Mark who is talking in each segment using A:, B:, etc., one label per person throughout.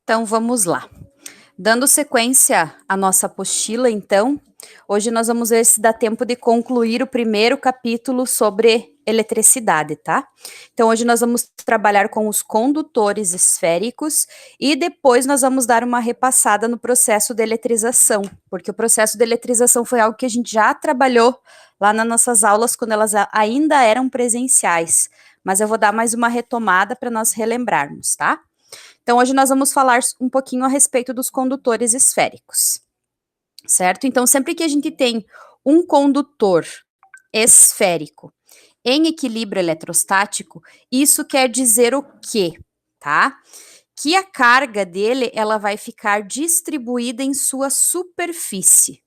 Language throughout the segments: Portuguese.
A: Então vamos lá. Dando sequência à nossa apostila, então, hoje nós vamos ver se dá tempo de concluir o primeiro capítulo sobre eletricidade, tá? Então hoje nós vamos trabalhar com os condutores esféricos e depois nós vamos dar uma repassada no processo de eletrização, porque o processo de eletrização foi algo que a gente já trabalhou lá nas nossas aulas quando elas ainda eram presenciais, mas eu vou dar mais uma retomada para nós relembrarmos, tá? Então, hoje nós vamos falar um pouquinho a respeito dos condutores esféricos, certo? Então, sempre que a gente tem um condutor esférico em equilíbrio eletrostático, isso quer dizer o quê, tá? Que a carga dele, ela vai ficar distribuída em sua superfície.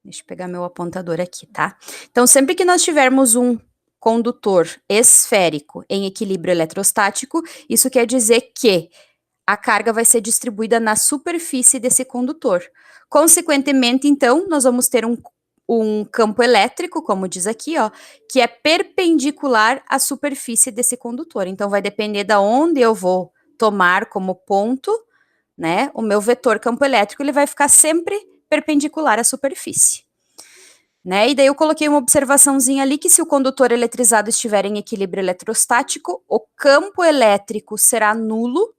A: Deixa eu pegar meu apontador aqui, tá? Então, sempre que nós tivermos um condutor esférico em equilíbrio eletrostático, isso quer dizer que a carga vai ser distribuída na superfície desse condutor. Consequentemente, então, nós vamos ter um campo elétrico, como diz aqui, ó, que é perpendicular à superfície desse condutor. Então, vai depender de onde eu vou tomar como ponto, né, o meu vetor campo elétrico, ele vai ficar sempre perpendicular à superfície. Né? E daí eu coloquei uma observaçãozinha ali que se o condutor eletrizado estiver em equilíbrio eletrostático, o campo elétrico será nulo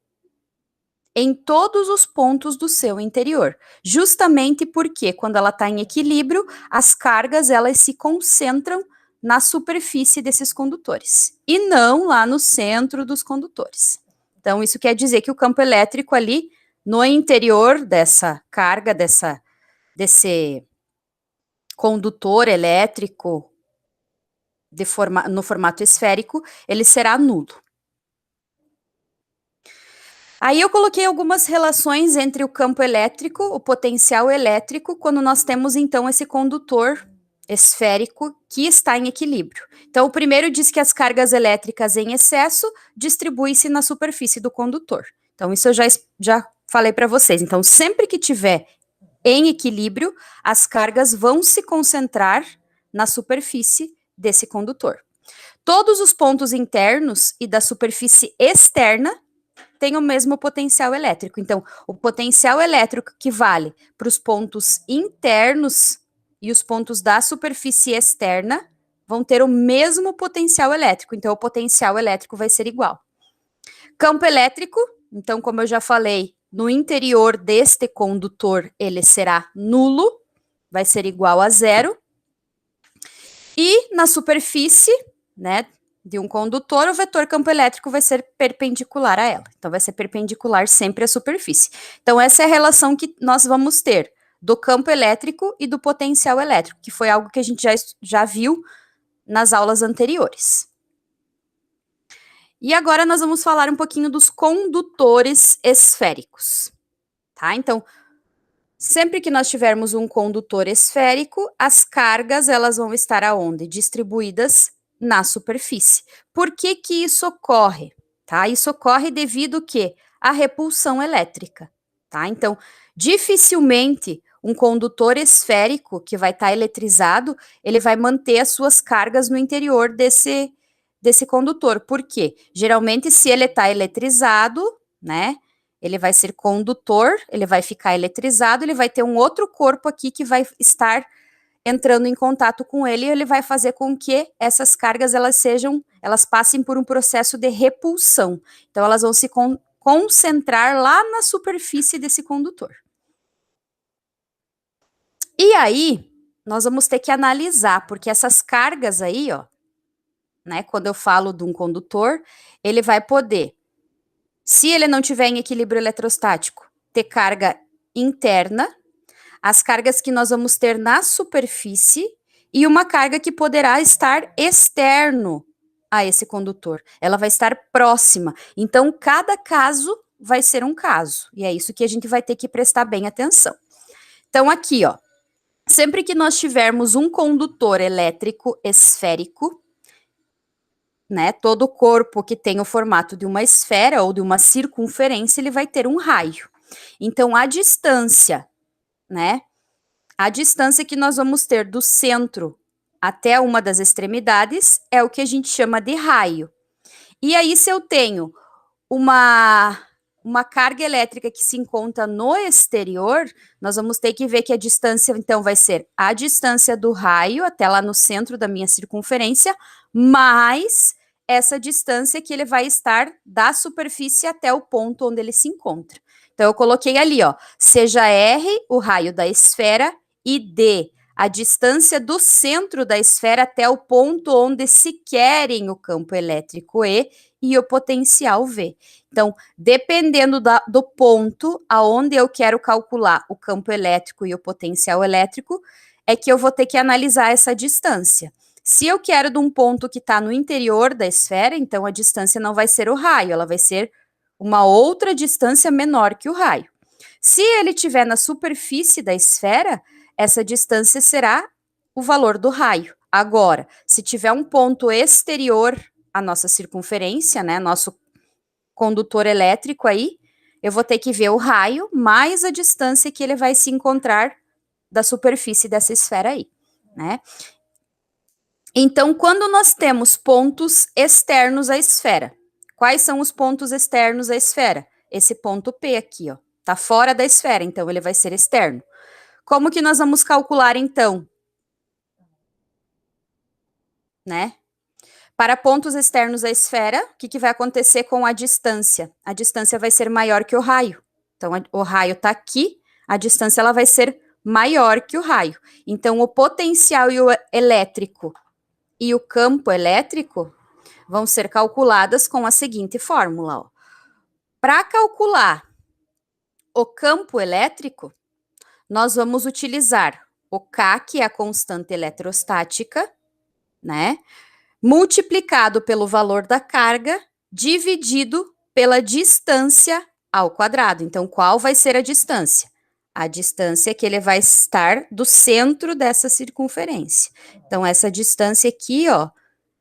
A: em todos os pontos do seu interior, justamente porque quando ela está em equilíbrio, as cargas elas se concentram na superfície desses condutores e não lá no centro dos condutores. Então isso quer dizer que o campo elétrico ali no interior dessa carga, desse condutor elétrico no formato esférico, ele será nulo. Aí eu coloquei algumas relações entre o campo elétrico, o potencial elétrico, quando nós temos então esse condutor esférico que está em equilíbrio. Então o primeiro diz que as cargas elétricas em excesso distribuem-se na superfície do condutor. Então isso eu já falei para vocês. Então sempre que tiver em equilíbrio, as cargas vão se concentrar na superfície desse condutor. Todos os pontos internos e da superfície externa têm o mesmo potencial elétrico. Então, o potencial elétrico que vale para os pontos internos e os pontos da superfície externa vão ter o mesmo potencial elétrico. Então, o potencial elétrico vai ser igual. Campo elétrico, então, como eu já falei, no interior deste condutor, ele será nulo, vai ser igual a zero. E na superfície, né, de um condutor, o vetor campo elétrico vai ser perpendicular a ela. Então, vai ser perpendicular sempre à superfície. Então, essa é a relação que nós vamos ter do campo elétrico e do potencial elétrico, que foi algo que a gente já viu nas aulas anteriores. E agora nós vamos falar um pouquinho dos condutores esféricos, tá? Então, sempre que nós tivermos um condutor esférico, as cargas, elas vão estar aonde? Distribuídas na superfície. Por que que isso ocorre? Tá? Isso ocorre devido que à repulsão elétrica, tá? Então, dificilmente um condutor esférico que vai estar eletrizado, ele vai manter as suas cargas no interior desse condutor. Por quê? Geralmente, se ele está eletrizado, né, ele vai ser condutor, ele vai ficar eletrizado, ele vai ter um outro corpo aqui que vai estar entrando em contato com ele, e ele vai fazer com que essas cargas elas passem por um processo de repulsão. Então elas vão se concentrar lá na superfície desse condutor. E aí, nós vamos ter que analisar, porque essas cargas aí, ó, né, quando eu falo de um condutor, ele vai poder, se ele não tiver em equilíbrio eletrostático, ter carga interna, as cargas que nós vamos ter na superfície e uma carga que poderá estar externo a esse condutor. Ela vai estar próxima. Então, cada caso vai ser um caso. E é isso que a gente vai ter que prestar bem atenção. Então, aqui, ó, sempre que nós tivermos um condutor elétrico esférico, né, todo corpo que tem o formato de uma esfera ou de uma circunferência, ele vai ter um raio. Então, a distância, né, a distância que nós vamos ter do centro até uma das extremidades é o que a gente chama de raio. E aí, se eu tenho uma carga elétrica que se encontra no exterior, nós vamos ter que ver que a distância, então, vai ser a distância do raio até lá no centro da minha circunferência, mais essa distância que ele vai estar da superfície até o ponto onde ele se encontra. Então, eu coloquei ali, ó, seja R o raio da esfera e D a distância do centro da esfera até o ponto onde se querem o campo elétrico e o potencial V. Então, dependendo do ponto aonde eu quero calcular o campo elétrico e o potencial elétrico, é que eu vou ter que analisar essa distância. Se eu quero de um ponto que está no interior da esfera, então a distância não vai ser o raio, ela vai ser uma outra distância menor que o raio. Se ele estiver na superfície da esfera, essa distância será o valor do raio. Agora, se tiver um ponto exterior à nossa circunferência, né, nosso condutor elétrico aí, eu vou ter que ver o raio mais a distância que ele vai se encontrar da superfície dessa esfera aí, né? Então, quando nós temos pontos externos à esfera, quais são os pontos externos à esfera? Esse ponto P aqui, ó, tá fora da esfera, então ele vai ser externo. Como que nós vamos calcular, então? Né? Para pontos externos à esfera, o que vai acontecer com a distância? A distância vai ser maior que o raio. Então, o raio está aqui, a distância ela vai ser maior que o raio. Então, o potencial elétrico e o campo elétrico vão ser calculadas com a seguinte fórmula. Para calcular o campo elétrico, nós vamos utilizar o K, que é a constante eletrostática, né? Multiplicado pelo valor da carga, dividido pela distância ao quadrado. Então, qual vai ser a distância? A distância que ele vai estar do centro dessa circunferência. Então, essa distância aqui, ó,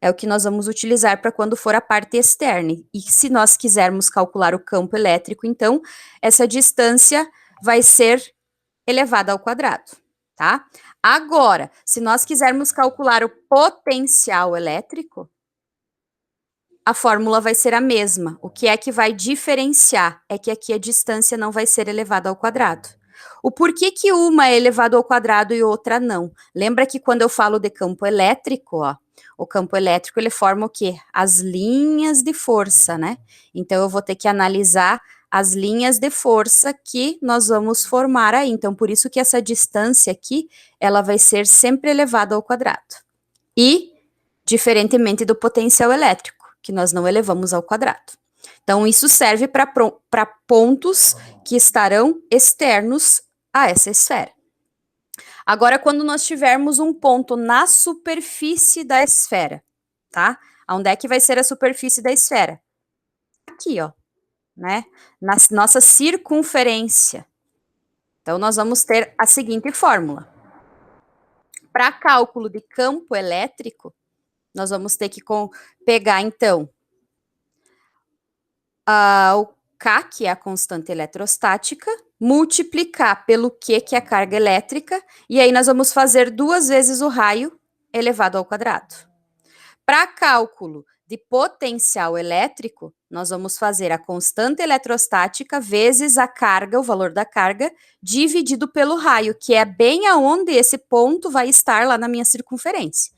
A: é o que nós vamos utilizar para quando for a parte externa. E se nós quisermos calcular o campo elétrico, então, essa distância vai ser elevada ao quadrado, tá? Agora, se nós quisermos calcular o potencial elétrico, a fórmula vai ser a mesma. O que é que vai diferenciar é que aqui a distância não vai ser elevada ao quadrado. O porquê que uma é elevada ao quadrado e outra não? Lembra que quando eu falo de campo elétrico, ó, o campo elétrico ele forma o quê? As linhas de força, né? Então eu vou ter que analisar as linhas de força que nós vamos formar aí. Então, por isso que essa distância aqui, ela vai ser sempre elevada ao quadrado. E, diferentemente do potencial elétrico, que nós não elevamos ao quadrado. Então, isso serve para pontos que estarão externos a essa esfera. Agora, quando nós tivermos um ponto na superfície da esfera, tá? Onde é que vai ser a superfície da esfera? Aqui, ó, né? Na nossa circunferência. Então, nós vamos ter a seguinte fórmula. Para cálculo de campo elétrico, nós vamos ter que pegar, então, o K, que é a constante eletrostática, multiplicar pelo Q, que é a carga elétrica, e aí nós vamos fazer 2 vezes o raio elevado ao quadrado. Para cálculo de potencial elétrico, nós vamos fazer a constante eletrostática vezes a carga, o valor da carga, dividido pelo raio, que é bem aonde esse ponto vai estar lá na minha circunferência.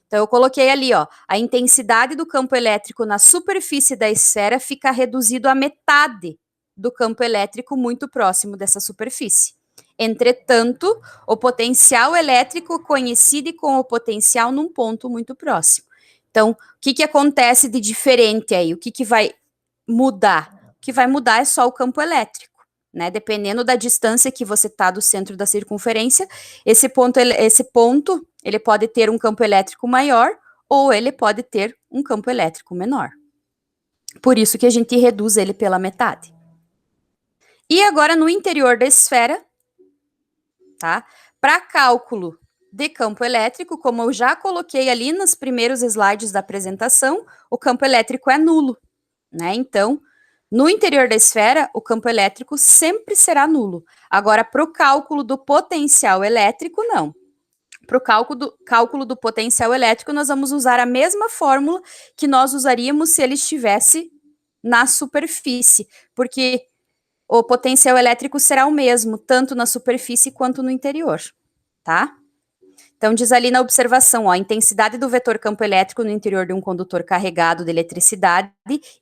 A: Então, eu coloquei ali, ó, a intensidade do campo elétrico na superfície da esfera fica reduzido à metade do campo elétrico muito próximo dessa superfície. Entretanto, o potencial elétrico coincide com o potencial num ponto muito próximo. Então, o que acontece de diferente aí? O que vai mudar? O que vai mudar é só o campo elétrico, né? Dependendo da distância que você está do centro da circunferência, esse ponto ele pode ter um campo elétrico maior ou ele pode ter um campo elétrico menor. Por isso que a gente reduz ele pela metade. E agora, no interior da esfera, tá? Para cálculo de campo elétrico, como eu já coloquei ali nos primeiros slides da apresentação, o campo elétrico é nulo, né? Então, no interior da esfera, o campo elétrico sempre será nulo. Agora, para o cálculo do potencial elétrico, não. Para o cálculo do potencial elétrico, nós vamos usar a mesma fórmula que nós usaríamos se ele estivesse na superfície, porque o potencial elétrico será o mesmo, tanto na superfície quanto no interior, tá? Então, diz ali na observação, ó, a intensidade do vetor campo elétrico no interior de um condutor carregado de eletricidade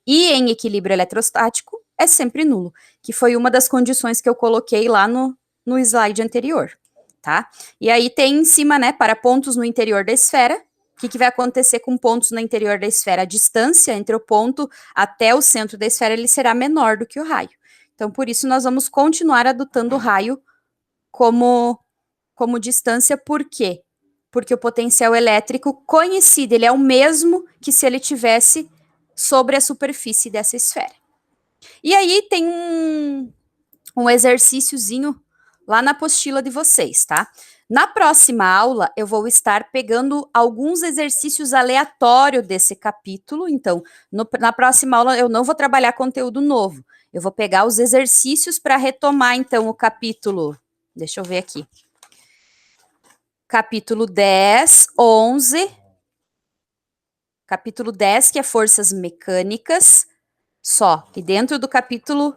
A: e em equilíbrio eletrostático é sempre nulo, que foi uma das condições que eu coloquei lá no slide anterior, tá? E aí tem em cima, né, para pontos no interior da esfera, o que vai acontecer com pontos no interior da esfera? A distância entre o ponto até o centro da esfera, ele será menor do que o raio. Então, por isso, nós vamos continuar adotando o raio como distância, por quê? Porque o potencial elétrico conhecido, ele é o mesmo que se ele tivesse sobre a superfície dessa esfera. E aí tem um exercíciozinho lá na apostila de vocês, tá? Na próxima aula, eu vou estar pegando alguns exercícios aleatórios desse capítulo. Então, na próxima aula, eu não vou trabalhar conteúdo novo. Eu vou pegar os exercícios para retomar, então, o capítulo. Deixa eu ver aqui. Capítulo 10, 11. Capítulo 10, que é forças mecânicas, só. E dentro do capítulo...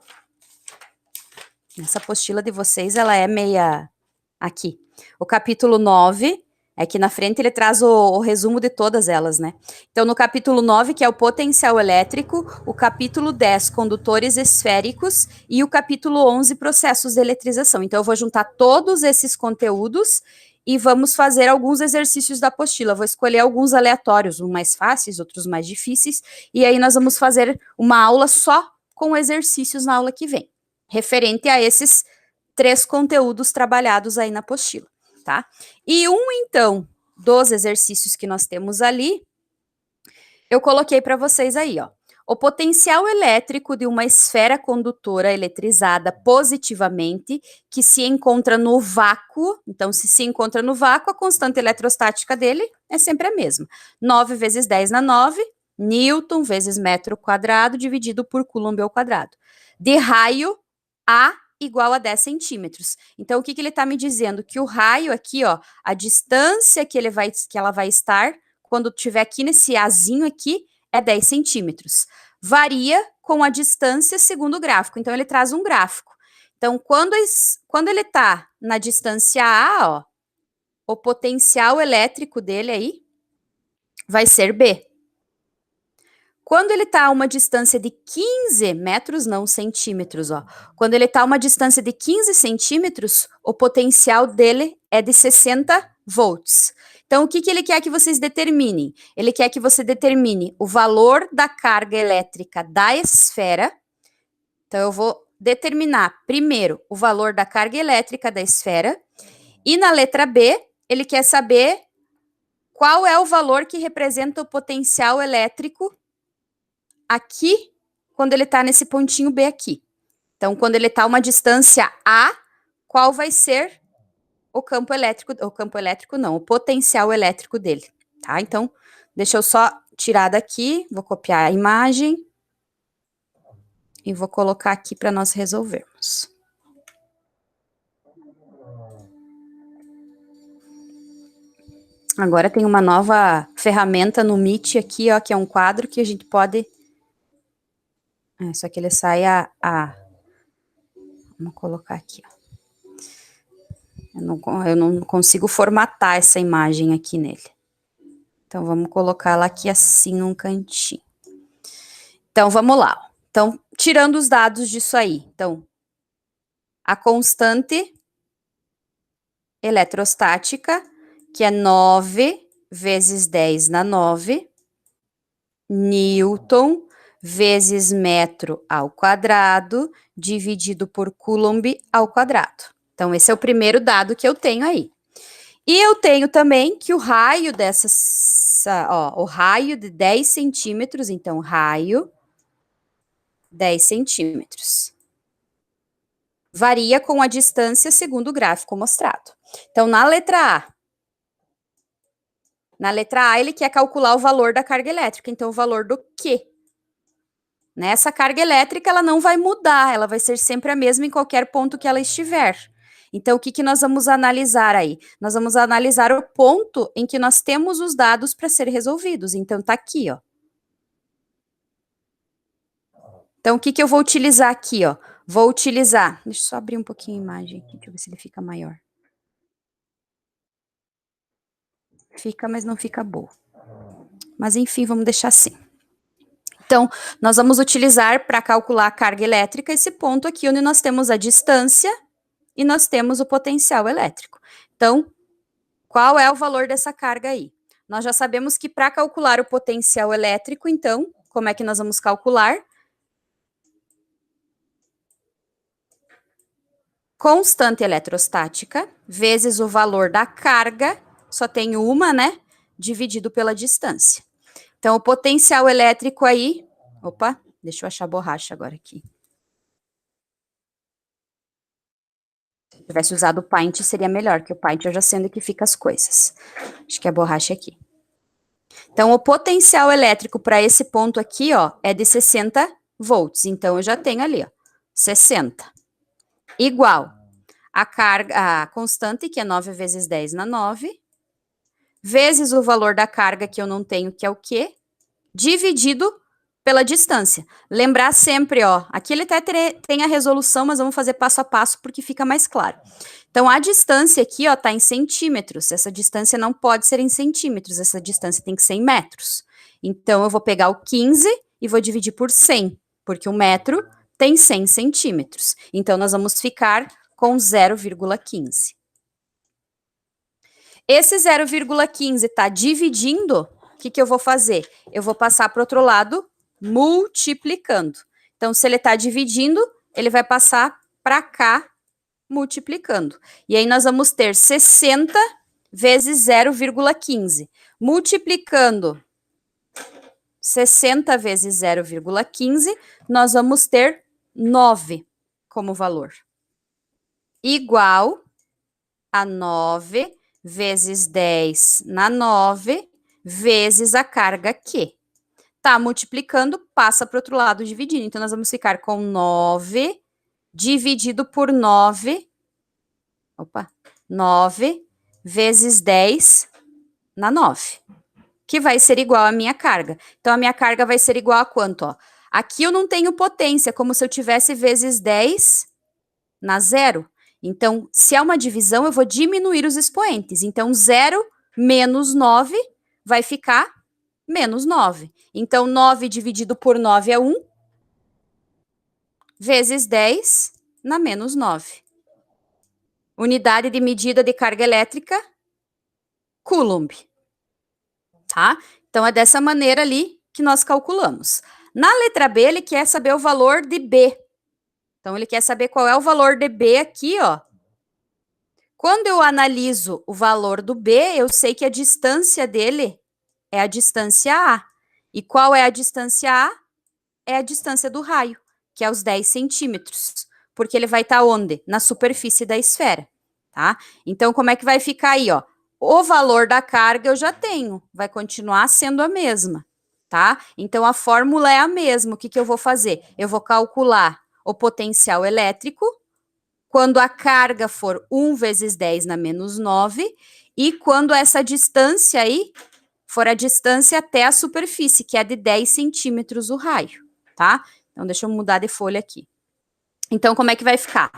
A: Essa apostila de vocês, ela é meia... Aqui. O capítulo 9, aqui na frente ele traz o resumo de todas elas, né? Então, no capítulo 9, que é o potencial elétrico, o capítulo 10, condutores esféricos, e o capítulo 11, processos de eletrização. Então, eu vou juntar todos esses conteúdos e vamos fazer alguns exercícios da apostila. Vou escolher alguns aleatórios, uns mais fáceis, outros mais difíceis, e aí nós vamos fazer uma aula só com exercícios na aula que vem, referente a esses 3 conteúdos trabalhados aí na apostila, tá? E então, dos exercícios que nós temos ali, eu coloquei para vocês aí, ó. O potencial elétrico de uma esfera condutora eletrizada positivamente, que se encontra no vácuo, então, se encontra no vácuo, a constante eletrostática dele é sempre a mesma. 9 vezes 10 na 9, Newton vezes metro quadrado, dividido por Coulomb ao quadrado. De raio A igual a 10 centímetros. Então, o que ele está me dizendo? Que o raio aqui, ó, a distância que ela vai estar, quando tiver aqui nesse Azinho aqui, é 10 centímetros. Varia com a distância segundo o gráfico. Então, ele traz um gráfico. Então, quando ele está na distância A, ó, o potencial elétrico dele aí vai ser B. Quando ele está a uma distância de 15 metros, não centímetros, ó. Quando ele está a uma distância de 15 centímetros, o potencial dele é de 60 volts. Então, o que ele quer que vocês determinem? Ele quer que você determine o valor da carga elétrica da esfera. Então, eu vou determinar primeiro o valor da carga elétrica da esfera. E na letra B, ele quer saber qual é o valor que representa o potencial elétrico aqui, quando ele está nesse pontinho B aqui. Então, quando ele está a uma distância A, qual vai ser o campo elétrico não, o potencial elétrico dele, tá? Então, deixa eu só tirar daqui, vou copiar a imagem e vou colocar aqui para nós resolvermos. Agora tem uma nova ferramenta no Meet aqui, ó, que é um quadro que a gente pode... só que ele sai Vamos colocar aqui, ó. Eu não consigo formatar essa imagem aqui nele. Então, vamos colocar ela aqui assim, num cantinho. Então, vamos lá. Então, tirando os dados disso aí. Então, a constante eletrostática, que é 9 vezes 10 na 9, Newton vezes metro ao quadrado, dividido por Coulomb ao quadrado. Então, esse é o primeiro dado que eu tenho aí. E eu tenho também que o raio o raio de 10 centímetros, então, raio 10 centímetros. Varia com a distância segundo o gráfico mostrado. Então, na letra A, ele quer calcular o valor da carga elétrica. Então, o valor do quê? Essa carga elétrica, ela não vai mudar, ela vai ser sempre a mesma em qualquer ponto que ela estiver. Então, o que nós vamos analisar aí? Nós vamos analisar o ponto em que nós temos os dados para ser resolvidos. Então, tá aqui, ó. Então, o que eu vou utilizar aqui, ó? Vou utilizar... Deixa eu só abrir um pouquinho a imagem aqui, deixa eu ver se ele fica maior. Fica, mas não fica boa. Mas, enfim, vamos deixar assim. Então, nós vamos utilizar para calcular a carga elétrica esse ponto aqui, onde nós temos a distância e nós temos o potencial elétrico. Então, qual é o valor dessa carga aí? Nós já sabemos que para calcular o potencial elétrico, então, como é que nós vamos calcular? Constante eletrostática vezes o valor da carga, só tem uma, né? Dividido pela distância. Então, o potencial elétrico aí... Opa, deixa eu achar a borracha agora aqui. Se eu tivesse usado o Paint, seria melhor, que o Paint eu já sei onde que fica as coisas. Acho que a borracha é aqui. Então, o potencial elétrico para esse ponto aqui, ó, é de 60 volts. Então, eu já tenho ali, ó, 60. Igual a carga, a constante, que é 9 vezes 10 na 9, vezes o valor da carga que eu não tenho, que é o quê? Dividido pela distância. Lembrar sempre, ó, aqui ele até tem a resolução, mas vamos fazer passo a passo porque fica mais claro. Então, a distância aqui, ó, tá em centímetros. Essa distância não pode ser em centímetros, essa distância tem que ser em metros. Então, eu vou pegar o 15 e vou dividir por 100, porque o metro tem 100 centímetros. Então, nós vamos ficar com 0,15. Esse 0,15 está dividindo, o que eu vou fazer? Eu vou passar para o outro lado, multiplicando. Então, se ele está dividindo, ele vai passar para cá, multiplicando. E aí, nós vamos ter 60 vezes 0,15. Multiplicando 60 vezes 0,15, nós vamos ter 9 como valor. Igual a 9 vezes 10 na 9, vezes a carga Q. Tá multiplicando, passa para o outro lado dividindo. Então, nós vamos ficar com 9 dividido por 9. Opa, 9 vezes 10 na 9. Que vai ser igual à minha carga. Então, a minha carga vai ser igual a quanto? Ó? Aqui eu não tenho potência, como se eu tivesse vezes 10 na 0. Então, se é uma divisão, eu vou diminuir os expoentes. Então, 0 menos 9 vai ficar menos 9. Então, 9 dividido por 9 é 1, vezes 10 na menos 9. Unidade de medida de carga elétrica, Coulomb. Tá? Então, é dessa maneira ali que nós calculamos. Na letra B, ele quer saber o valor de B. Então, ele quer saber qual é o valor de B aqui, ó. Quando eu analiso o valor do B, eu sei que a distância dele é a distância A. E qual é a distância A? É a distância do raio, que é os 10 centímetros. Porque ele vai estar onde? Na superfície da esfera, tá? Então, como é que vai ficar aí, ó? O valor da carga eu já tenho, vai continuar sendo a mesma, tá? Então, a fórmula é a mesma. O que eu vou fazer? Eu vou calcular o potencial elétrico quando a carga for 1 vezes 10 na menos 9, e quando essa distância aí for a distância até a superfície, que é de 10 centímetros o raio, tá? Então, deixa eu mudar de folha aqui. Então, como é que vai ficar?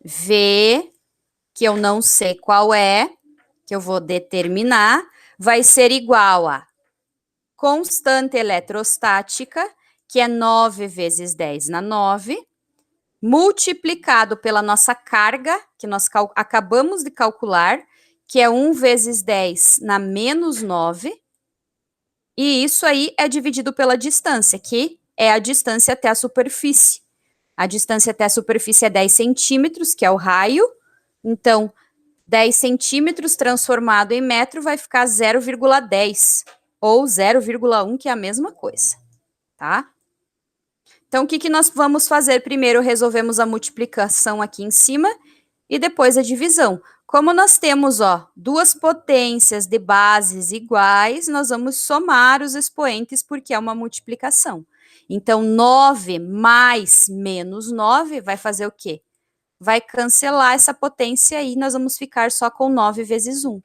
A: V, que eu não sei qual é, que eu vou determinar, vai ser igual a constante eletrostática, que é 9 vezes 10 na 9, multiplicado pela nossa carga, que nós acabamos de calcular, que é 1 vezes 10 na menos 9, e isso aí é dividido pela distância, que é a distância até a superfície. A distância até a superfície é 10 centímetros, que é o raio. Então, 10 centímetros transformado em metro vai ficar 0,10, ou 0,1, que é a mesma coisa, tá? Então, o que nós vamos fazer? Primeiro, resolvemos a multiplicação aqui em cima e depois a divisão. Como nós temos, ó, duas potências de bases iguais, nós vamos somar os expoentes porque é uma multiplicação. Então, 9 mais menos 9 vai fazer o quê? Vai cancelar essa potência aí, nós vamos ficar só com 9 vezes 1.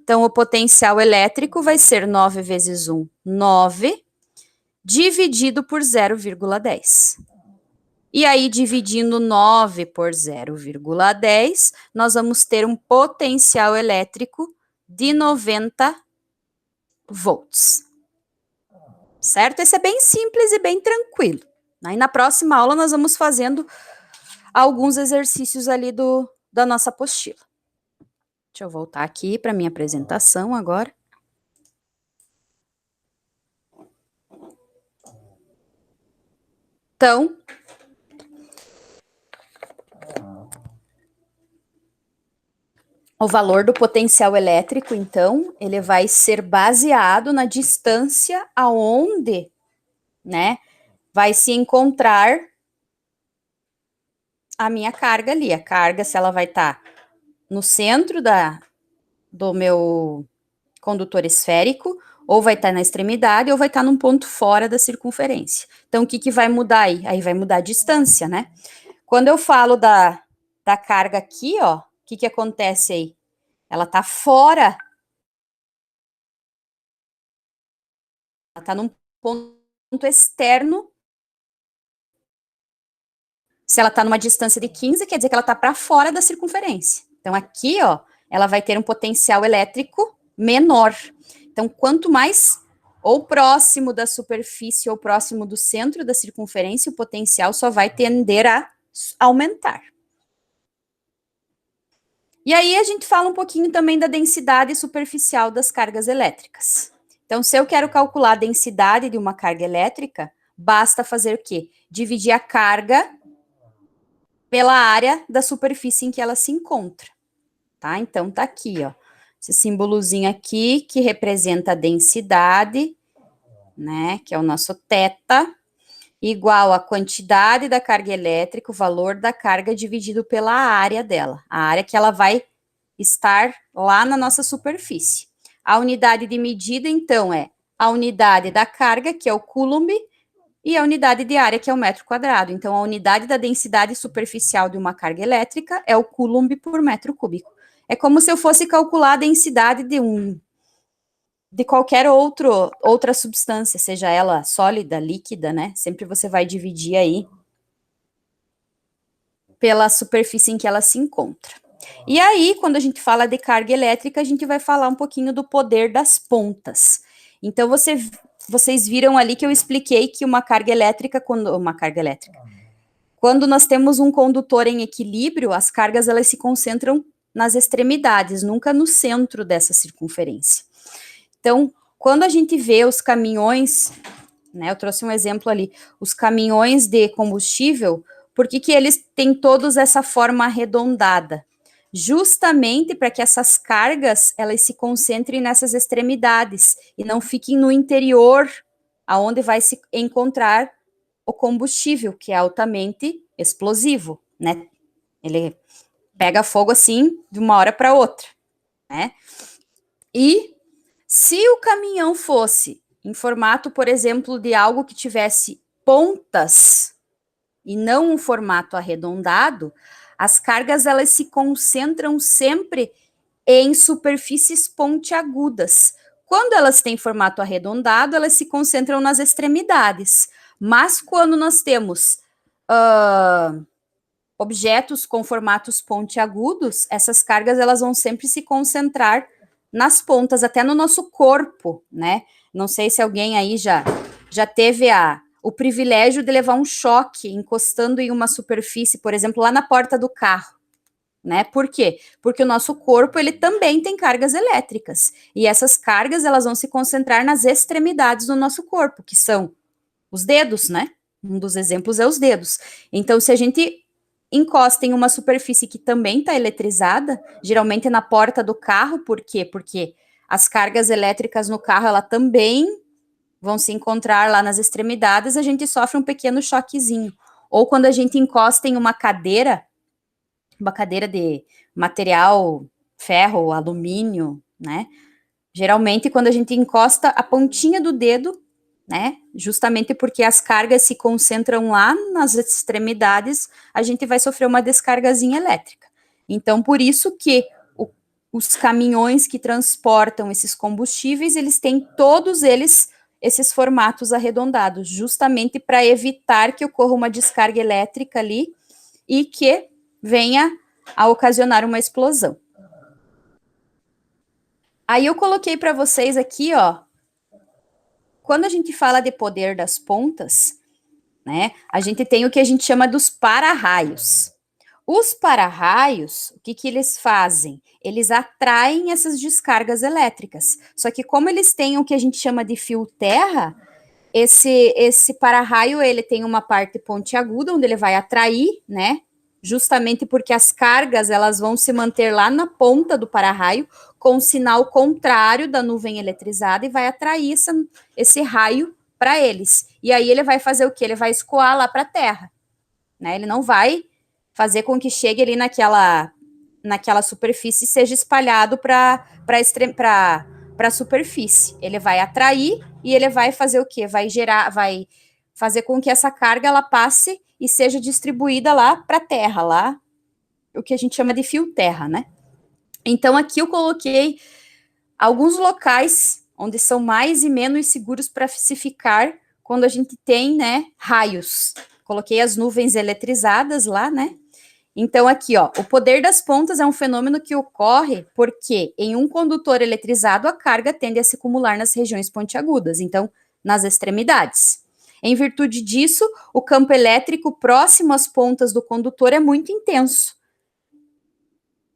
A: Então, o potencial elétrico vai ser 9 vezes 1, 9, dividido por 0,10. E aí, dividindo 9 por 0,10, nós vamos ter um potencial elétrico de 90 volts. Certo? Esse é bem simples e bem tranquilo. Aí, na próxima aula, nós vamos fazendo alguns exercícios ali da nossa apostila. Deixa eu voltar aqui para minha apresentação agora. Então, o valor do potencial elétrico, então, ele vai ser baseado na distância aonde, né, vai se encontrar a minha carga ali. A carga, se ela vai estar no centro do meu condutor esférico, ou vai estar na extremidade, ou vai estar num ponto fora da circunferência. Então, o que vai mudar aí? Aí vai mudar a distância, né? Quando eu falo da carga aqui, ó, o que acontece aí? Ela tá fora. Ela tá num ponto externo. Se ela tá numa distância de 15, quer dizer que ela tá para fora da circunferência. Então, aqui, ó, ela vai ter um potencial elétrico menor. Então, quanto mais ou próximo da superfície ou próximo do centro da circunferência, o potencial só vai tender a aumentar. E aí a gente fala um pouquinho também da densidade superficial das cargas elétricas. Então, se eu quero calcular a densidade de uma carga elétrica, basta fazer o quê? Dividir a carga pela área da superfície em que ela se encontra, tá? Então, tá aqui, ó, esse símbolozinho aqui que representa a densidade, né, que é o nosso θ, igual a quantidade da carga elétrica, o valor da carga dividido pela área dela, a área que ela vai estar lá na nossa superfície. A unidade de medida, então, é a unidade da carga, que é o coulomb, e a unidade de área, que é o metro quadrado. Então, a unidade da densidade superficial de uma carga elétrica é o coulomb por metro cúbico. É como se eu fosse calcular a densidade de qualquer outra substância, seja ela sólida, líquida, né? Sempre você vai dividir aí pela superfície em que ela se encontra. E aí, quando a gente fala de carga elétrica, a gente vai falar um pouquinho do poder das pontas. Então, vocês viram ali que eu expliquei que uma carga elétrica, quando nós temos um condutor em equilíbrio, as cargas elas se concentram nas extremidades, nunca no centro dessa circunferência. Então, quando a gente vê os caminhões, né, eu trouxe um exemplo ali, os caminhões de combustível, por que eles têm todos essa forma arredondada? Justamente para que essas cargas elas se concentrem nessas extremidades e não fiquem no interior, aonde vai se encontrar o combustível, que é altamente explosivo, né? Ele pega fogo assim de uma hora para outra, né? E se o caminhão fosse em formato, por exemplo, de algo que tivesse pontas e não um formato arredondado, as cargas elas se concentram sempre em superfícies pontiagudas. Quando elas têm formato arredondado, elas se concentram nas extremidades. Mas quando nós temos objetos com formatos pontiagudos, essas cargas elas vão sempre se concentrar nas pontas, até no nosso corpo, né? Não sei se alguém aí já teve o privilégio de levar um choque encostando em uma superfície, por exemplo, lá na porta do carro, né? Por quê? Porque o nosso corpo, ele também tem cargas elétricas, e essas cargas, elas vão se concentrar nas extremidades do nosso corpo, que são os dedos, né? Um dos exemplos é os dedos. Então, se a gente encosta em uma superfície que também está eletrizada, geralmente na porta do carro, por quê? Porque as cargas elétricas no carro, ela também vão se encontrar lá nas extremidades, a gente sofre um pequeno choquezinho. Ou quando a gente encosta em uma cadeira de material ferro, alumínio, né? Geralmente, quando a gente encosta a pontinha do dedo, né? Justamente porque as cargas se concentram lá nas extremidades, a gente vai sofrer uma descargazinha elétrica. Então, por isso que os caminhões que transportam esses combustíveis, eles têm todos eles esses formatos arredondados, justamente para evitar que ocorra uma descarga elétrica ali e que venha a ocasionar uma explosão. Aí eu coloquei para vocês aqui, ó, quando a gente fala de poder das pontas, né, a gente tem o que a gente chama dos para-raios. Os para-raios, o que que eles fazem? Eles atraem essas descargas elétricas. Só que como eles têm o que a gente chama de fio terra, esse para-raio, ele tem uma parte pontiaguda, onde ele vai atrair, né? Justamente porque as cargas, elas vão se manter lá na ponta do para-raio, com o sinal contrário da nuvem eletrizada, e vai atrair esse raio para eles. E aí ele vai fazer o quê? Ele vai escoar lá para a Terra, né? Ele não vai fazer com que chegue ali naquela superfície e seja espalhado para a superfície. Ele vai atrair e ele vai fazer o quê? Vai fazer com que essa carga ela passe e seja distribuída lá para a Terra, lá o que a gente chama de fio terra, né? Então aqui eu coloquei alguns locais onde são mais e menos seguros para se ficar quando a gente tem, né, raios. Coloquei as nuvens eletrizadas lá, né? Então, aqui, ó, o poder das pontas é um fenômeno que ocorre porque em um condutor eletrizado a carga tende a se acumular nas regiões pontiagudas, então, nas extremidades. Em virtude disso, o campo elétrico próximo às pontas do condutor é muito intenso.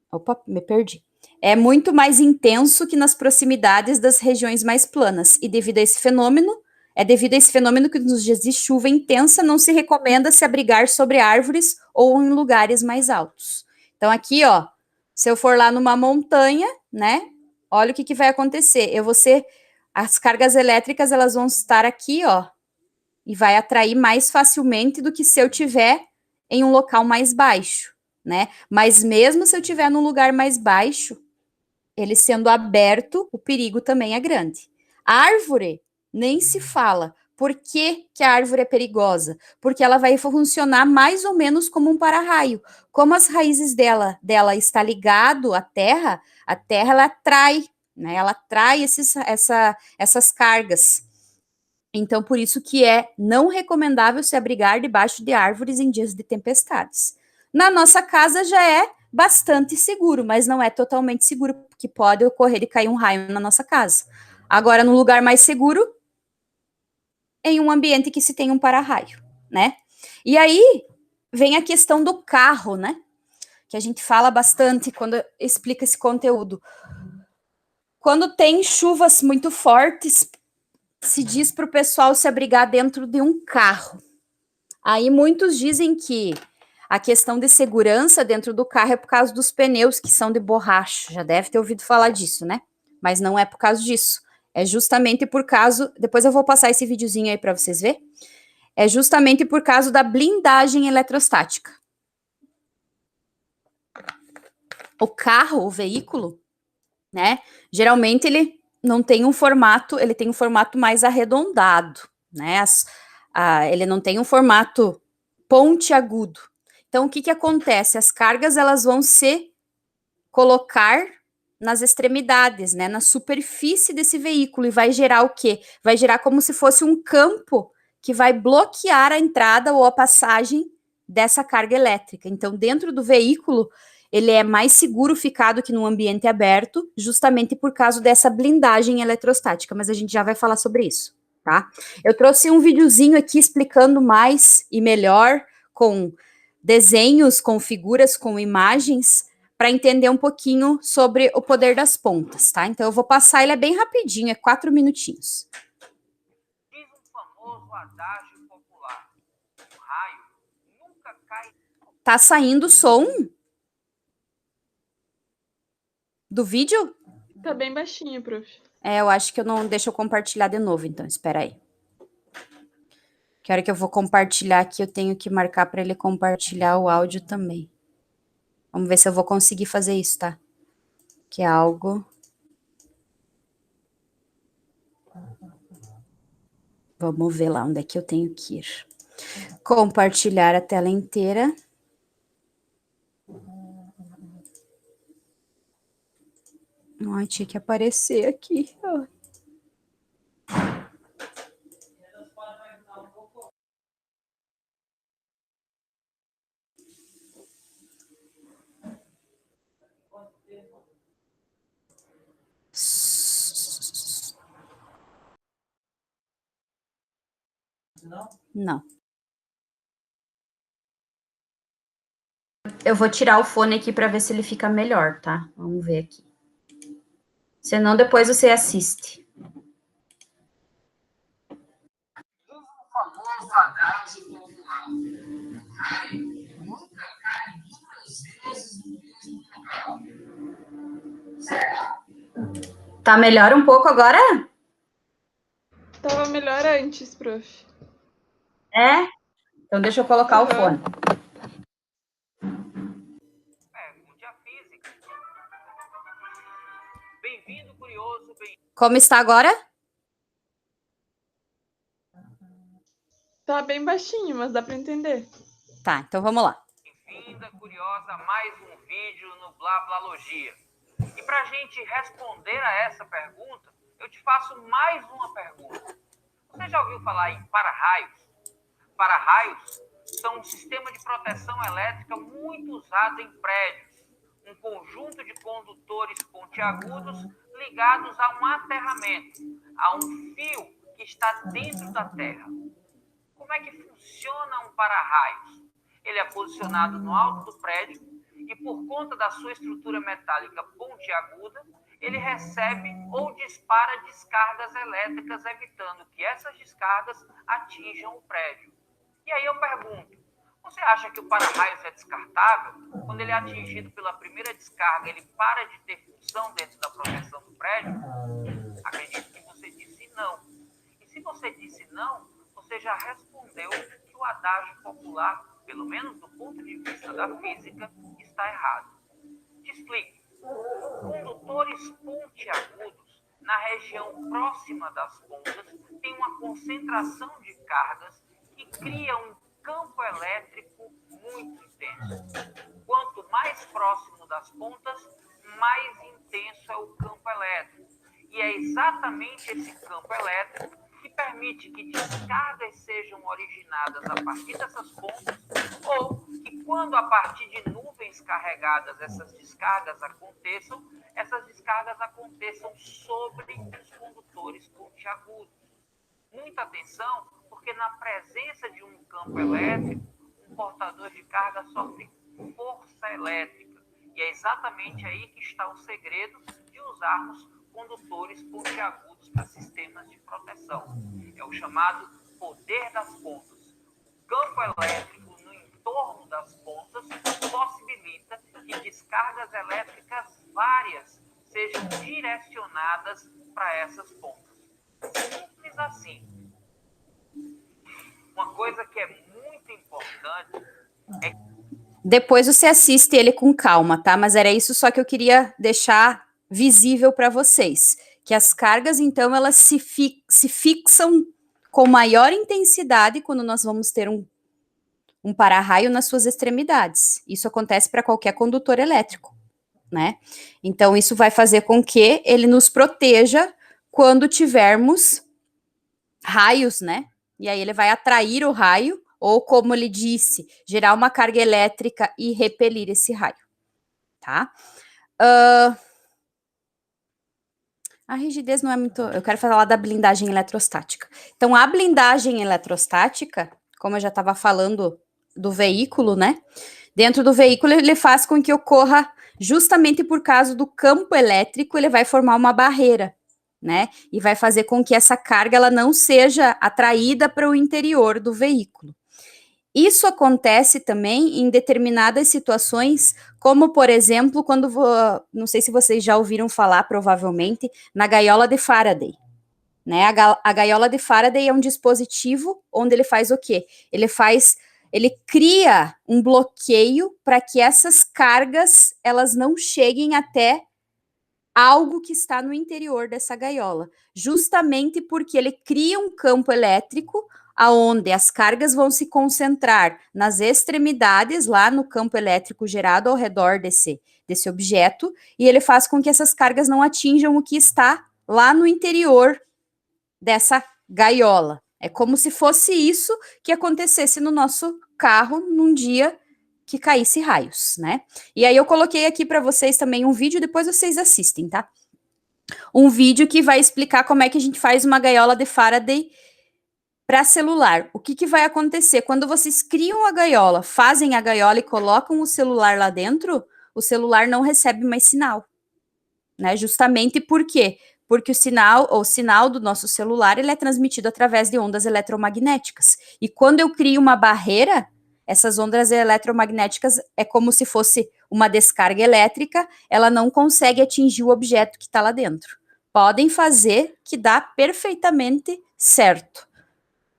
A: Opa, me perdi. É muito mais intenso que nas proximidades das regiões mais planas, e devido a esse fenômeno, que nos dias de chuva intensa não se recomenda se abrigar sobre árvores ou em lugares mais altos. Então aqui, ó, se eu for lá numa montanha, né, olha o que vai acontecer. As cargas elétricas, elas vão estar aqui, ó, e vai atrair mais facilmente do que se eu tiver em um local mais baixo, né? Mas mesmo se eu tiver num lugar mais baixo, ele sendo aberto, o perigo também é grande. A árvore nem se fala. Por que, que a árvore é perigosa? Porque ela vai funcionar mais ou menos como um para-raio. Como as raízes dela está ligado à terra, a terra ela atrai, né? Ela atrai essas cargas. Então, por isso que é não recomendável se abrigar debaixo de árvores em dias de tempestades. Na nossa casa já é bastante seguro, mas não é totalmente seguro, porque pode ocorrer de cair um raio na nossa casa. Agora, no lugar mais seguro, em um ambiente que se tem um para-raio, né? E aí vem a questão do carro, né? Que a gente fala bastante quando explica esse conteúdo. Quando tem chuvas muito fortes, se diz para o pessoal se abrigar dentro de um carro. Aí muitos dizem que a questão de segurança dentro do carro é por causa dos pneus que são de borracha. Já deve ter ouvido falar disso, né? Mas não é por causa disso. É justamente por causa. Depois eu vou passar esse videozinho aí para vocês verem. É justamente por causa da blindagem eletrostática. O carro, o veículo, né? Geralmente ele não tem um formato, ele tem um formato mais arredondado, né? Ele não tem um formato pontiagudo. Então, o que acontece? As cargas elas vão se colocar nas extremidades, né? Na superfície desse veículo e vai gerar o quê? Vai gerar como se fosse um campo que vai bloquear a entrada ou a passagem dessa carga elétrica. Então, dentro do veículo, ele é mais seguro ficar do que num ambiente aberto, justamente por causa dessa blindagem eletrostática, mas a gente já vai falar sobre isso, tá? Eu trouxe um videozinho aqui explicando mais e melhor, com desenhos, com figuras, com imagens, para entender um pouquinho sobre o poder das pontas, tá? Então eu vou passar, ele é bem rapidinho, é 4 minutinhos.
B: Diz um famoso adágio popular: um raio nunca cai.
A: Tá saindo som do vídeo?
C: Tá bem baixinho, prof.
A: Eu acho que eu não... Deixa eu compartilhar de novo, então, espera aí. Que hora que eu vou compartilhar aqui, eu tenho que marcar para ele compartilhar o áudio também. Vamos ver se eu vou conseguir fazer isso, tá? Que é algo... Vamos ver lá onde é que eu tenho que ir. Compartilhar a tela inteira. Ai, tinha que aparecer aqui. Não. Eu vou tirar o fone aqui para ver se ele fica melhor, tá? Vamos ver aqui. Senão depois você assiste. Tá melhor um pouco agora?
C: Tava melhor antes, prof.
A: É? Então deixa eu colocar o fone.
B: Pergunte a física. Bem-vindo, curioso,
A: Como está agora?
C: Tá bem baixinho, mas dá pra entender.
A: Tá, então vamos lá.
B: bem-vinda, curiosa, a mais um vídeo no Blablalogia. E para a gente responder a essa pergunta, eu te faço mais uma pergunta. Você já ouviu falar em para-raios? Para-raios são um sistema de proteção elétrica muito usado em prédios. Um conjunto de condutores pontiagudos ligados a um aterramento, a um fio que está dentro da Terra. Como é que funciona um para-raios? Ele é posicionado no alto do prédio e, por conta da sua estrutura metálica pontiaguda, ele recebe ou dispara descargas elétricas, evitando que essas descargas atinjam o prédio. E aí eu pergunto, você acha que o para-raios é descartável? Quando ele é atingido pela primeira descarga, ele para de ter função dentro da proteção do prédio? Acredito que você disse não. E se você disse não, você já respondeu que o adágio popular, pelo menos do ponto de vista da física, está errado. Te explico. Condutores pontiagudos, na região próxima das pontas, têm uma concentração de cargas que cria um campo elétrico muito intenso. Quanto mais próximo das pontas, mais intenso é o campo elétrico. E é exatamente esse campo elétrico que permite que descargas sejam originadas a partir dessas pontas, ou que quando a partir de nuvens carregadas essas descargas aconteçam sobre os condutores pontiagudos. Muita atenção, porque na presença de um campo elétrico, um portador de carga sofre força elétrica. E é exatamente aí que está o segredo de usarmos condutores pontiagudos para sistemas de proteção. É o chamado poder das pontas. O campo elétrico no entorno das pontas possibilita que descargas elétricas várias sejam direcionadas para essas pontas. Simples assim. Uma coisa que é muito importante é...
A: Depois você assiste ele com calma, tá? Mas era isso só que eu queria deixar visível para vocês. Que as cargas, então, elas se fixam com maior intensidade quando nós vamos ter um para-raio nas suas extremidades. Isso acontece para qualquer condutor elétrico, né? Então, isso vai fazer com que ele nos proteja quando tivermos raios, né? E aí ele vai atrair o raio, ou como ele disse, gerar uma carga elétrica e repelir esse raio, tá? A rigidez não é muito... Eu quero falar da blindagem eletrostática. Então, a blindagem eletrostática, como eu já estava falando do veículo, né? Dentro do veículo, ele faz com que ocorra, justamente por causa do campo elétrico, ele vai formar uma barreira, né? E vai fazer com que essa carga ela não seja atraída para o interior do veículo. Isso acontece também em determinadas situações, como, por exemplo, quando, não sei se vocês já ouviram falar, provavelmente, na gaiola de Faraday. Né? A gaiola de Faraday é um dispositivo onde ele faz o quê? Ele cria um bloqueio para que essas cargas, elas não cheguem até algo que está no interior dessa gaiola, justamente porque ele cria um campo elétrico aonde as cargas vão se concentrar nas extremidades, lá no campo elétrico gerado ao redor desse objeto, e ele faz com que essas cargas não atinjam o que está lá no interior dessa gaiola. É como se fosse isso que acontecesse no nosso carro num dia que caísse raios, né? E aí eu coloquei aqui para vocês também um vídeo, depois vocês assistem, tá? Um vídeo que vai explicar como é que a gente faz uma gaiola de Faraday Para celular, o que vai acontecer? Quando vocês criam a gaiola, fazem a gaiola e colocam o celular lá dentro, o celular não recebe mais sinal, né? Justamente por quê? Porque o sinal do nosso celular, ele é transmitido através de ondas eletromagnéticas. E quando eu crio uma barreira, essas ondas eletromagnéticas é como se fosse uma descarga elétrica, ela não consegue atingir o objeto que está lá dentro. Podem fazer que dá perfeitamente certo.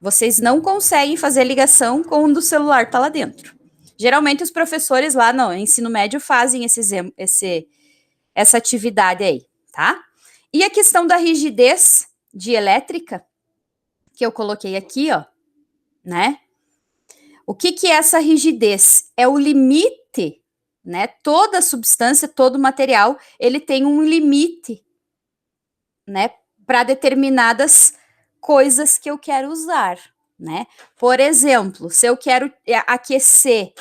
A: Vocês não conseguem fazer ligação com onde o celular está lá dentro. Geralmente os professores lá no ensino médio fazem essa atividade aí, tá? E a questão da rigidez dielétrica, que eu coloquei aqui, ó, né? O que é essa rigidez? É o limite, né? Toda substância, todo material, ele tem um limite, né? Para determinadas coisas que eu quero usar, né? Por exemplo, se eu quero aquecer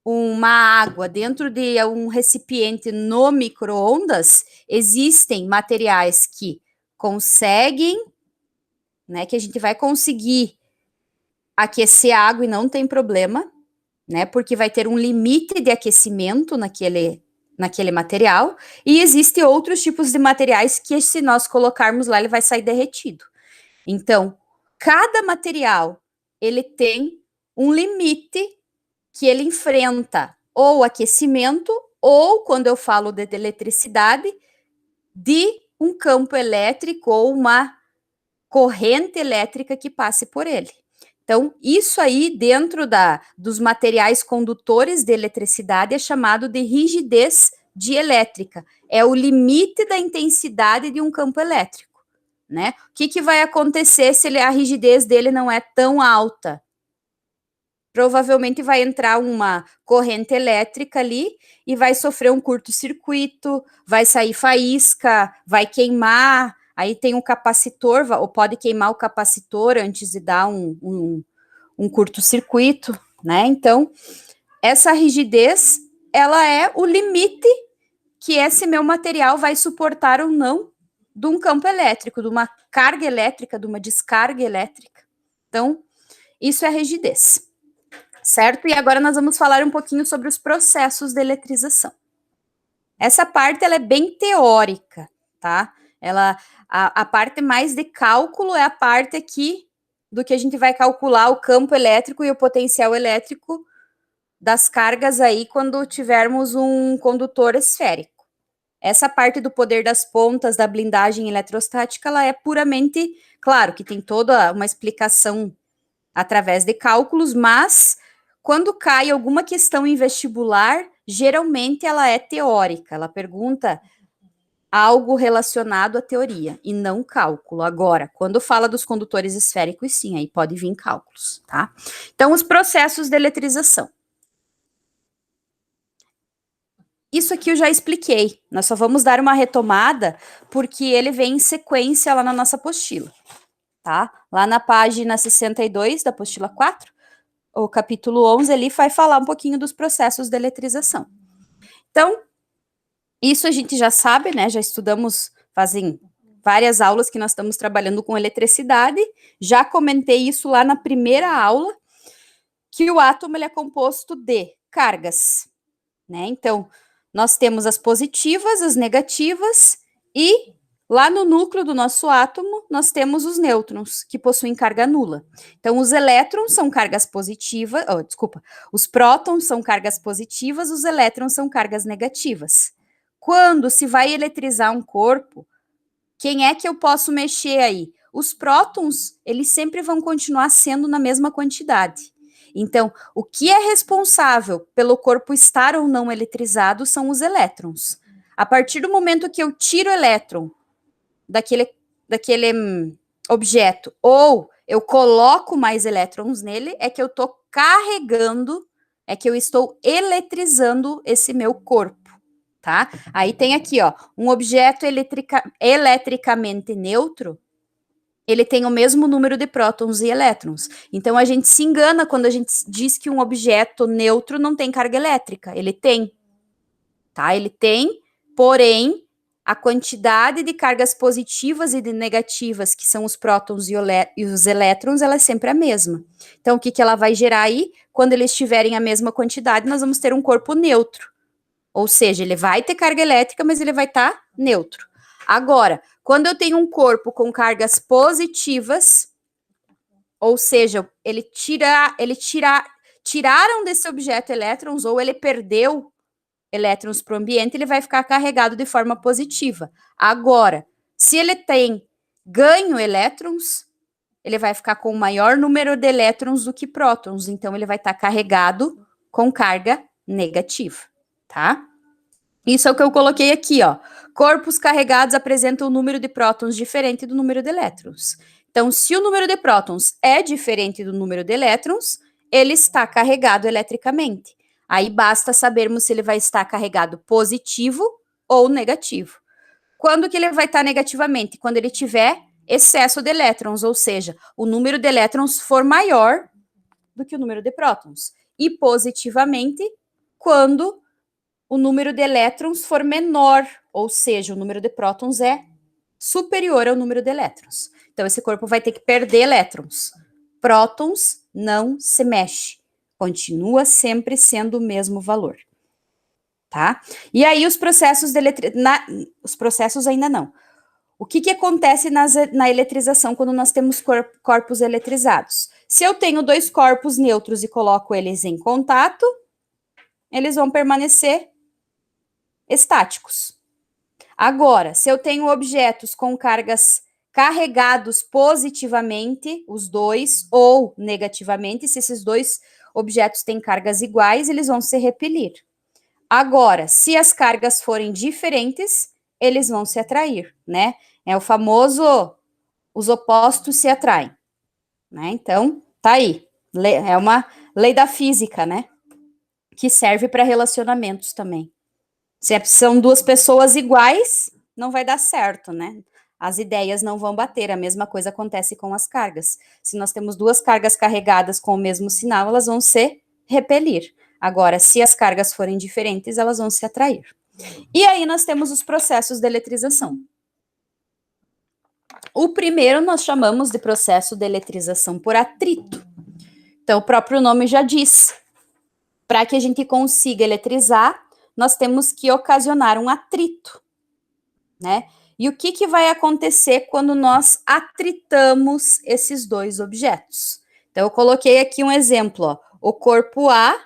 A: uma água dentro de um recipiente no micro-ondas, existem materiais que conseguem, né, que a gente vai conseguir aquecer a água e não tem problema, né, porque vai ter um limite de aquecimento naquele material, e existem outros tipos de materiais que se nós colocarmos lá, ele vai sair derretido. Então, cada material, ele tem um limite que ele enfrenta ou aquecimento, ou, quando eu falo de eletricidade, de um campo elétrico ou uma corrente elétrica que passe por ele. Então, isso aí, dentro dos materiais condutores de eletricidade, é chamado de rigidez dielétrica. É o limite da intensidade de um campo elétrico, né? O que vai acontecer se a rigidez dele não é tão alta? Provavelmente vai entrar uma corrente elétrica ali e vai sofrer um curto-circuito, vai sair faísca, vai queimar, aí tem um capacitor, ou pode queimar o capacitor antes de dar um curto-circuito, né? Então, essa rigidez, ela é o limite que esse meu material vai suportar ou não de um campo elétrico, de uma carga elétrica, de uma descarga elétrica. Então, isso é rigidez. Certo? E agora nós vamos falar um pouquinho sobre os processos de eletrização. Essa parte, ela é bem teórica, tá? A parte mais de cálculo é a parte aqui do que a gente vai calcular o campo elétrico e o potencial elétrico das cargas aí quando tivermos um condutor esférico. Essa parte do poder das pontas da blindagem eletrostática, ela é puramente, claro, que tem toda uma explicação através de cálculos, mas quando cai alguma questão em vestibular, geralmente ela é teórica, ela pergunta algo relacionado à teoria e não cálculo. Agora, quando fala dos condutores esféricos, sim, aí pode vir cálculos, tá? Então, os processos de eletrização. Isso aqui eu já expliquei, nós só vamos dar uma retomada porque ele vem em sequência lá na nossa apostila, tá? Lá na página 62 da apostila 4, o capítulo 11 ali vai falar um pouquinho dos processos de eletrização. Então, isso a gente já sabe, né? Já estudamos, fazem várias aulas que nós estamos trabalhando com eletricidade. Já comentei isso lá na primeira aula, que o átomo ele é composto de cargas, né? Então, nós temos as positivas, as negativas e lá no núcleo do nosso átomo, nós temos os nêutrons, que possuem carga nula. Então, os elétrons são cargas positivas, os prótons são cargas positivas, os elétrons são cargas negativas. Quando se vai eletrizar um corpo, quem é que eu posso mexer aí? Os prótons, eles sempre vão continuar sendo na mesma quantidade. Então, o que é responsável pelo corpo estar ou não eletrizado são os elétrons. A partir do momento que eu tiro o elétron daquele objeto, ou eu coloco mais elétrons nele, é que eu estou carregando, é que eu estou eletrizando esse meu corpo, tá? Aí tem aqui, ó, um objeto eletricamente neutro, ele tem o mesmo número de prótons e elétrons. Então, a gente se engana quando a gente diz que um objeto neutro não tem carga elétrica. Ele tem, tá? Ele tem, porém, a quantidade de cargas positivas e de negativas, que são os prótons e os elétrons, ela é sempre a mesma. Então, o que, que ela vai gerar aí? Quando eles tiverem a mesma quantidade, nós vamos ter um corpo neutro. Ou seja, ele vai ter carga elétrica, mas ele vai estar neutro. Agora, quando eu tenho um corpo com cargas positivas, ou seja, tiraram desse objeto elétrons, ou ele perdeu elétrons para o ambiente, ele vai ficar carregado de forma positiva. Agora, se ele tem ganho elétrons, ele vai ficar com o maior número de elétrons do que prótons, então ele vai estar carregado com carga negativa, tá? Isso é o que eu coloquei aqui, ó. Corpos carregados apresentam um número de prótons diferente do número de elétrons. Então, se o número de prótons é diferente do número de elétrons, ele está carregado eletricamente. Aí basta sabermos se ele vai estar carregado positivo ou negativo. Quando que ele vai estar negativamente? Quando ele tiver excesso de elétrons, ou seja, o número de elétrons for maior do que o número de prótons. E positivamente, quando o número de elétrons for menor, ou seja, o número de prótons é superior ao número de elétrons. Então, esse corpo vai ter que perder elétrons. Prótons não se mexe. Continua sempre sendo o mesmo valor. Tá? E aí, os processos de os processos ainda não. O que, que acontece na eletrização quando nós temos corpos eletrizados? Se eu tenho dois corpos neutros e coloco eles em contato, eles vão permanecer estáticos. Agora, se eu tenho objetos com cargas carregados positivamente, os dois, ou negativamente, se esses dois objetos têm cargas iguais, eles vão se repelir. Agora, se as cargas forem diferentes, eles vão se atrair, né? É o famoso, os opostos se atraem, né? Então, tá aí. É uma lei da física, né? Que serve para relacionamentos também. Se são duas pessoas iguais, não vai dar certo, né? As ideias não vão bater, a mesma coisa acontece com as cargas. Se nós temos duas cargas carregadas com o mesmo sinal, elas vão se repelir. Agora, se as cargas forem diferentes, elas vão se atrair. E aí nós temos os processos de eletrização. O primeiro nós chamamos de processo de eletrização por atrito. Então, o próprio nome já diz. Para que a gente consiga eletrizar, nós temos que ocasionar um atrito, né? E o que, que vai acontecer quando nós atritamos esses dois objetos? Então, eu coloquei aqui um exemplo, ó, o corpo A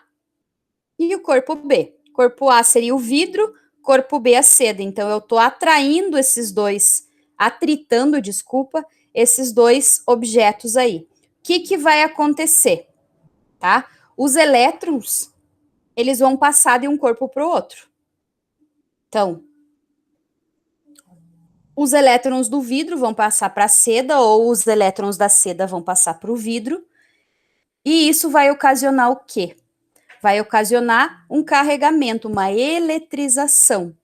A: e o corpo B. Corpo A seria o vidro, corpo B a seda. Então, eu estou atraindo esses dois, atritando, desculpa, esses dois objetos aí. O que, que vai acontecer? Tá? Os elétrons, eles vão passar de um corpo para o outro. Então, os elétrons do vidro vão passar para a seda, ou os elétrons da seda vão passar para o vidro. E isso vai ocasionar o quê? Vai ocasionar um carregamento, uma eletrização.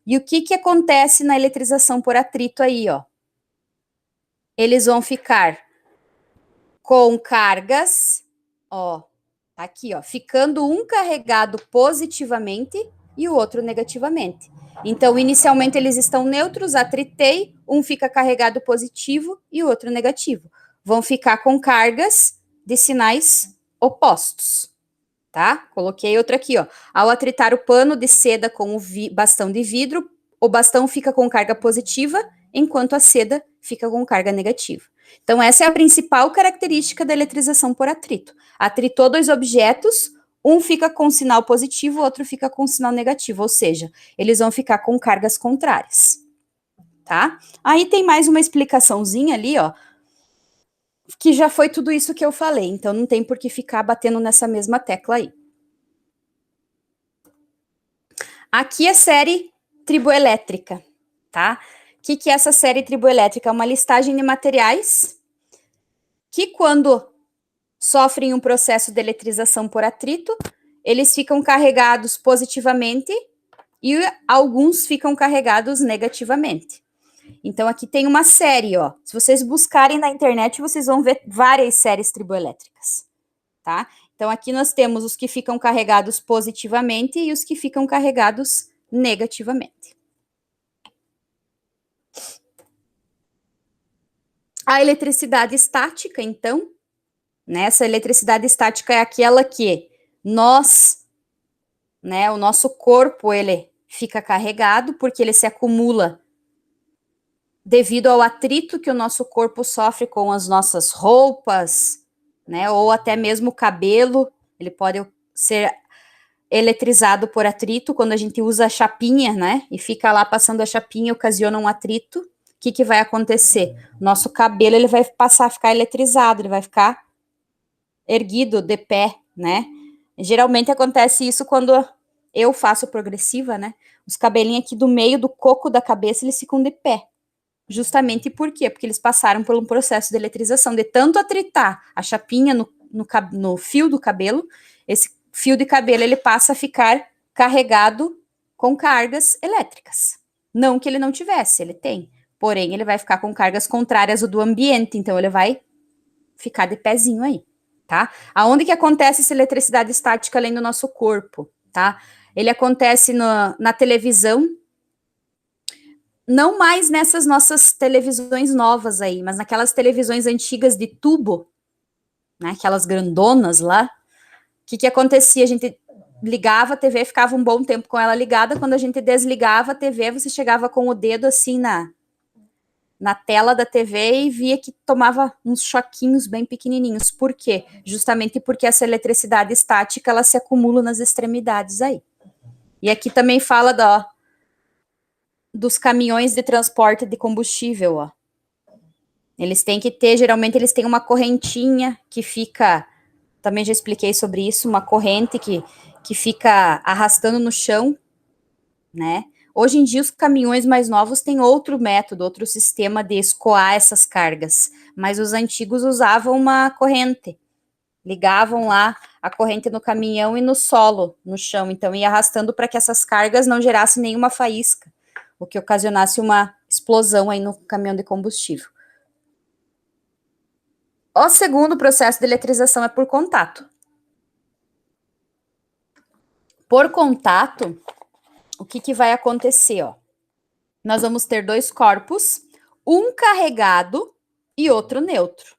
A: E o que, que acontece na eletrização por atrito aí, ó? Eles vão ficar com cargas, ó, tá aqui, ó, ficando um carregado positivamente e o outro negativamente. Então, inicialmente eles estão neutros, atritei, um fica carregado positivo e o outro negativo. Vão ficar com cargas de sinais opostos, tá? Coloquei outra aqui, ó. Ao atritar o pano de seda com o bastão de vidro, o bastão fica com carga positiva, enquanto a seda fica com carga negativa. Então, essa é a principal característica da eletrização por atrito. Atritou dois objetos, um fica com sinal positivo, o outro fica com sinal negativo, ou seja, eles vão ficar com cargas contrárias, tá? Aí tem mais uma explicaçãozinha ali, ó, que já foi tudo isso que eu falei, então não tem por que ficar batendo nessa mesma tecla aí. Aqui é série triboelétrica, tá? O que é essa série triboelétrica? É uma listagem de materiais que, quando sofrem um processo de eletrização por atrito, eles ficam carregados positivamente e alguns ficam carregados negativamente. Então, aqui tem uma série, ó. Se vocês buscarem na internet, vocês vão ver várias séries triboelétricas, tá? Então, aqui nós temos os que ficam carregados positivamente e os que ficam carregados negativamente. A eletricidade estática, então, né, essa eletricidade estática é aquela que nós, né, o nosso corpo, ele fica carregado porque ele se acumula devido ao atrito que o nosso corpo sofre com as nossas roupas, né, ou até mesmo o cabelo, ele pode ser eletrizado por atrito, quando a gente usa a chapinha, né, e fica lá passando a chapinha, ocasiona um atrito. O que vai acontecer? Nosso cabelo, ele vai passar a ficar eletrizado, ele vai ficar erguido, de pé, né? Geralmente acontece isso quando eu faço progressiva, né? Os cabelinhos aqui do meio do coco da cabeça, eles ficam de pé. Justamente por quê? Porque eles passaram por um processo de eletrização, de tanto atritar a chapinha no fio do cabelo, esse fio de cabelo, ele passa a ficar carregado com cargas elétricas. Não que ele não tivesse, ele tem. Porém, ele vai ficar com cargas contrárias ao do ambiente, então ele vai ficar de pezinho aí, tá? Aonde que acontece essa eletricidade estática além do nosso corpo, tá? Ele acontece na televisão, não mais nessas nossas televisões novas aí, mas naquelas televisões antigas de tubo, né? Aquelas grandonas lá. O que acontecia? A gente ligava a TV, ficava um bom tempo com ela ligada. Quando a gente desligava a TV, você chegava com o dedo assim na tela da TV e via que tomava uns choquinhos bem pequenininhos. Por quê? Justamente porque essa eletricidade estática, ela se acumula nas extremidades aí. E aqui também fala dos caminhões de transporte de combustível, ó. Eles têm que ter, geralmente eles têm uma correntinha que fica, também já expliquei sobre isso, uma corrente que fica arrastando no chão, né? Hoje em dia, os caminhões mais novos têm outro método, outro sistema de escoar essas cargas, mas os antigos usavam uma corrente, ligavam lá a corrente no caminhão e no solo, no chão, então ia arrastando para que essas cargas não gerassem nenhuma faísca, o que ocasionasse uma explosão aí no caminhão de combustível. O segundo processo de eletrização é por contato. Por contato, o que vai acontecer, ó? Nós vamos ter dois corpos, um carregado e outro neutro,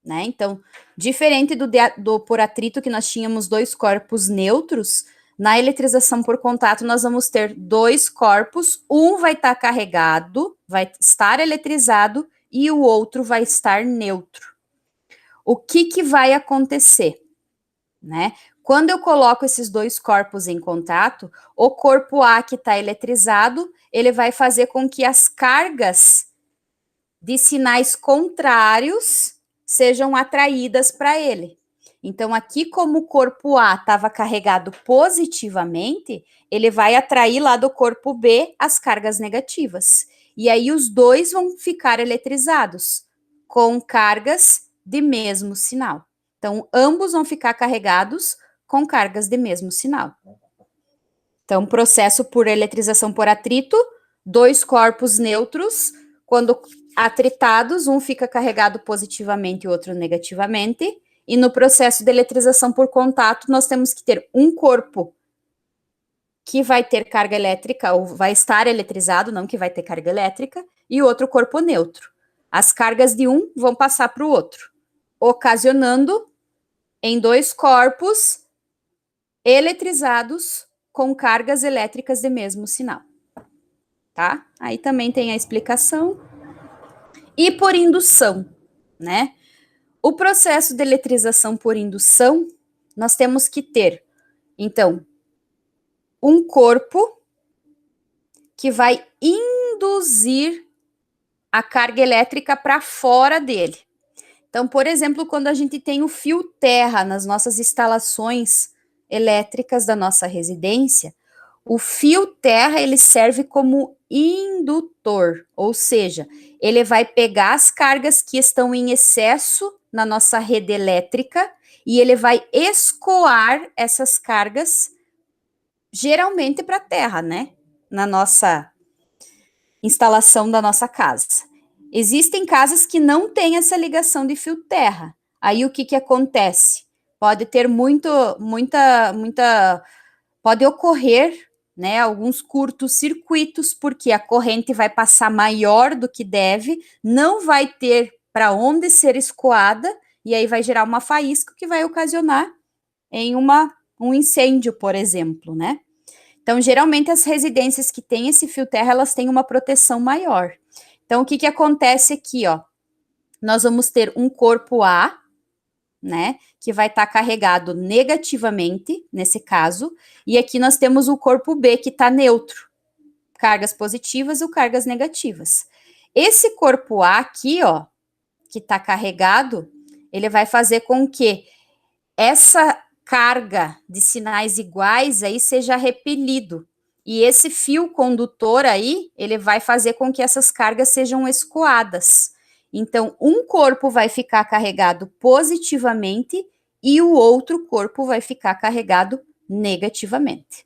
A: né? Então, diferente do por atrito, que nós tínhamos dois corpos neutros, na eletrização por contato, nós vamos ter dois corpos, um vai estar carregado, vai estar eletrizado, e o outro vai estar neutro. O que vai acontecer, né? Quando eu coloco esses dois corpos em contato, o corpo A que está eletrizado, ele vai fazer com que as cargas de sinais contrários sejam atraídas para ele. Então, aqui, como o corpo A estava carregado positivamente, ele vai atrair lá do corpo B as cargas negativas. E aí, os dois vão ficar eletrizados com cargas de mesmo sinal. Então, ambos vão ficar carregados com cargas de mesmo sinal. Então, processo por eletrização por atrito, dois corpos neutros, quando atritados, um fica carregado positivamente e o outro negativamente, e no processo de eletrização por contato, nós temos que ter um corpo que vai ter carga elétrica, ou vai estar eletrizado, não que vai ter carga elétrica, e outro corpo neutro. As cargas de um vão passar para o outro, ocasionando em dois corpos eletrizados com cargas elétricas de mesmo sinal, tá? Aí também tem a explicação. E por indução, né? O processo de eletrização por indução, nós temos que ter, então, um corpo que vai induzir a carga elétrica para fora dele. Então, por exemplo, quando a gente tem o fio terra nas nossas instalações elétricas da nossa residência, o fio terra, ele serve como indutor, ou seja, ele vai pegar as cargas que estão em excesso na nossa rede elétrica e ele vai escoar essas cargas geralmente para a terra, né? Na nossa instalação da nossa casa. Existem casas que não têm essa ligação de fio terra. Aí o que acontece? Pode ter pode ocorrer né, alguns curtos-circuitos, porque a corrente vai passar maior do que deve, não vai ter para onde ser escoada, e aí vai gerar uma faísca que vai ocasionar em um incêndio, por exemplo, né? Então, geralmente, as residências que têm esse fio terra, elas têm uma proteção maior. Então, o que que acontece aqui, ó? Nós vamos ter um corpo A, né, que vai estar carregado negativamente, nesse caso, e aqui nós temos o corpo B, que está neutro, cargas positivas ou cargas negativas. Esse corpo A aqui, ó, que está carregado, ele vai fazer com que essa carga de sinais iguais aí seja repelido. E esse fio condutor aí, ele vai fazer com que essas cargas sejam escoadas. Então, um corpo vai ficar carregado positivamente e o outro corpo vai ficar carregado negativamente.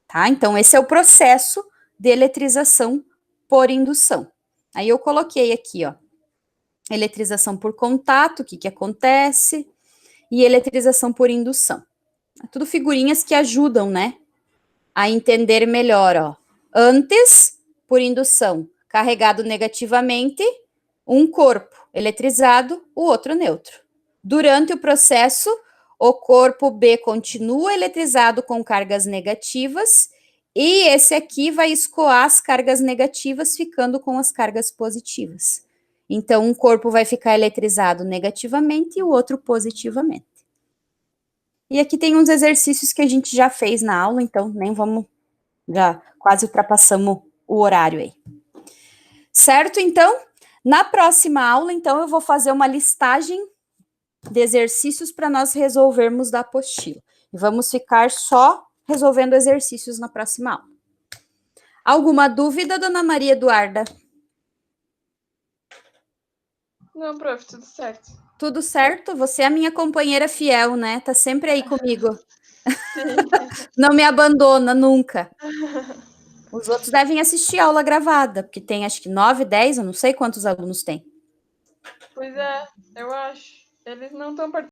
A: Tá? Então, esse é o processo de eletrização por indução. Aí eu coloquei aqui, ó, eletrização por contato, o que que acontece, e eletrização por indução. É tudo figurinhas que ajudam, né, a entender melhor, ó. Antes, por indução, carregado negativamente, um corpo eletrizado, o outro neutro. Durante o processo, o corpo B continua eletrizado com cargas negativas e esse aqui vai escoar as cargas negativas, ficando com as cargas positivas. Então, um corpo vai ficar eletrizado negativamente e o outro positivamente. E aqui tem uns exercícios que a gente já fez na aula, então nem vamos, já quase ultrapassamos o horário aí. Certo? Então, na próxima aula, então, eu vou fazer uma listagem de exercícios para nós resolvermos da apostila. E vamos ficar só resolvendo exercícios na próxima aula. Alguma dúvida, dona Maria Eduarda?
C: Não, prof, tudo certo.
A: Tudo certo? Você é a minha companheira fiel, né? Tá sempre aí comigo. Não me abandona nunca. Os outros devem assistir a aula gravada, porque tem acho que 9, 10, eu não sei quantos alunos tem.
C: Pois é, eu acho. Eles não estão participando.